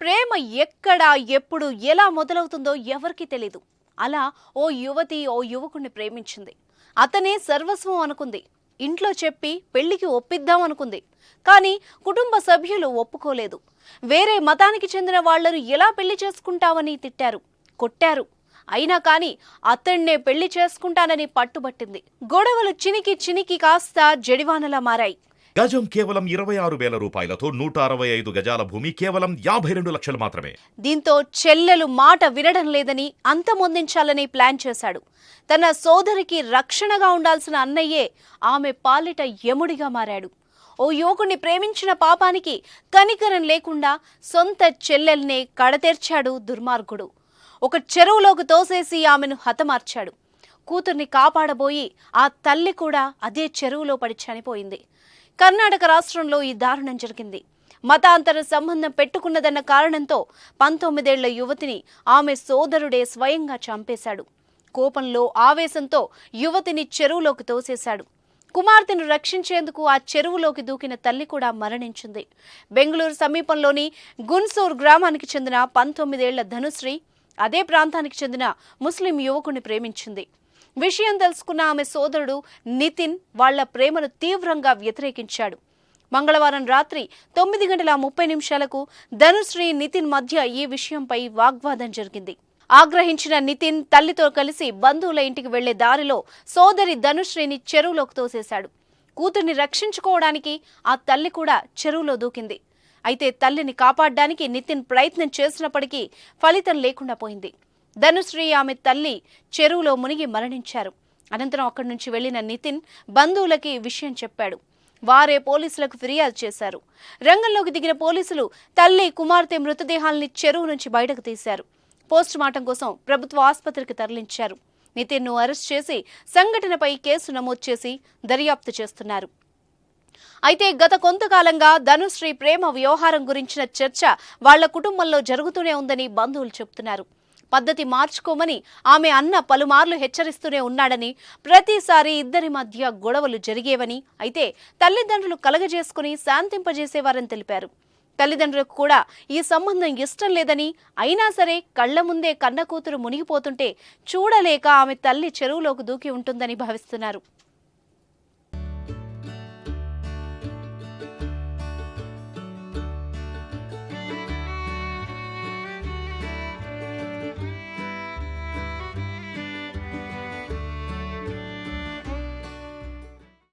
ప్రేమ ఎక్కడ ఎప్పుడు ఎలా మొదలవుతుందో ఎవరికీ తెలీదు. అలా ఓ యువతి ఓ యువకుడిని ప్రేమించింది. అతనే సర్వస్వం అనుకుంది. ఇంట్లో చెప్పి పెళ్లికి ఒప్పిద్దాం అనుకుంది. కానీ కుటుంబ సభ్యులు ఒప్పుకోలేదు. వేరే మతానికి చెందిన వాళ్లను ఎలా పెళ్లి చేసుకుంటావని తిట్టారు, కొట్టారు. అయినా కానీ అతన్నే పెళ్లి చేసుకుంటానని పట్టుబట్టింది. గొడవలు చినికి చినికి కాస్త జడివానలా మారాయి. గజం కేవలం 26,000 రూపాయలతో 165 గజాల భూమి కేవలం 52 లక్షలు మాత్రమే. దీంతో చెల్లెలు మాట వినడం లేదని అంతమొందించాలని ప్లాన్ చేశాడు. తన సోదరికి రక్షణగా ఉండాల్సిన అన్నయ్యే ఆమె పాలిట యముడిగా మారాడు. ఓ యువకుణ్ణి ప్రేమించిన పాపానికి కనికరం లేకుండా సొంత చెల్లెల్నే కడతెర్చాడు దుర్మార్గుడు. ఒక చెరువులోకి తోసేసి ఆమెను హతమార్చాడు. కూతుర్ని కాపాడబోయి ఆ తల్లి కూడా అదే చెరువులో పడి చనిపోయింది. కర్ణాటక రాష్ట్రంలో ఈ దారుణం జరిగింది. మతాంతర సంబంధం పెట్టుకున్నదన్న కారణంతో 19 ఏళ్ల యువతిని ఆమె సోదరుడే స్వయంగా చంపేశాడు. కోపంలో ఆవేశంతో యువతిని చెరువులోకి తోసేశాడు. కుమార్తెను రక్షించేందుకు ఆ చెరువులోకి దూకిన తల్లి కూడా మరణించింది. బెంగళూరు సమీపంలోని గున్సూర్ గ్రామానికి చెందిన 19 ఏళ్ల ధనుశ్రీ అదే ప్రాంతానికి చెందిన ముస్లిం యువకుని ప్రేమించింది. విషయం తెలుసుకున్న ఆమె సోదరుడు నితిన్ వాళ్ల ప్రేమను తీవ్రంగా వ్యతిరేకించాడు. మంగళవారం రాత్రి 9:30 ధనుశ్రీ నితిన్ మధ్య ఈ విషయంపై వాగ్వాదం జరిగింది. ఆగ్రహించిన నితిన్ తల్లితో కలిసి బంధువుల ఇంటికి వెళ్లే దారిలో సోదరి ధనుశ్రీని చెరువులోకి తోసేశాడు. కూతుర్ని రక్షించుకోవడానికి ఆ తల్లి కూడా చెరువులో దూకింది. అయితే తల్లిని కాపాడడానికి నితిన్ ప్రయత్నం చేసినప్పటికీ ఫలితం లేకుండా పోయింది. ధనుశ్రీ ఆమె తల్లి చెరువులో మునిగి మరణించారు. అనంతరం అక్కడి నుంచి వెళ్లిన నితిన్ బంధువులకి విషయం చెప్పాడు. వారే పోలీసులకు ఫిర్యాదు చేశారు. రంగంలోకి దిగిన పోలీసులు తల్లి కుమార్తె మృతదేహాల్ని చెరువు నుంచి బయటకు తీశారు. పోస్టుమార్టం కోసం ప్రభుత్వ ఆసుపత్రికి తరలించారు. నితిన్ను అరెస్ట్ చేసి సంఘటనపై కేసు నమోదు చేసి దర్యాప్తు చేస్తున్నారు. అయితే గత కొంతకాలంగా ధనుశ్రీ ప్రేమ వ్యవహారం గురించిన చర్చ వాళ్ల కుటుంబంలో జరుగుతూనే ఉందని బంధువులు చెబుతున్నారు. పద్ధతి మార్చుకోమని ఆమె అన్న పలుమార్లు హెచ్చరిస్తూనే ఉన్నాడని, ప్రతిసారి ఇద్దరి మధ్య గొడవలు జరిగేవని, అయితే తల్లిదండ్రులు కలగజేసుకుని శాంతింపజేసేవారని తెలిపారు. తల్లిదండ్రులకు కూడా ఈ సంబంధం ఇష్టం లేదని, అయినా సరే కళ్ల ముందే కన్న కూతురు మునిగిపోతుంటే చూడలేక ఆమె తల్లి చెరువులోకి దూకి ఉంటుందని భావిస్తున్నారు.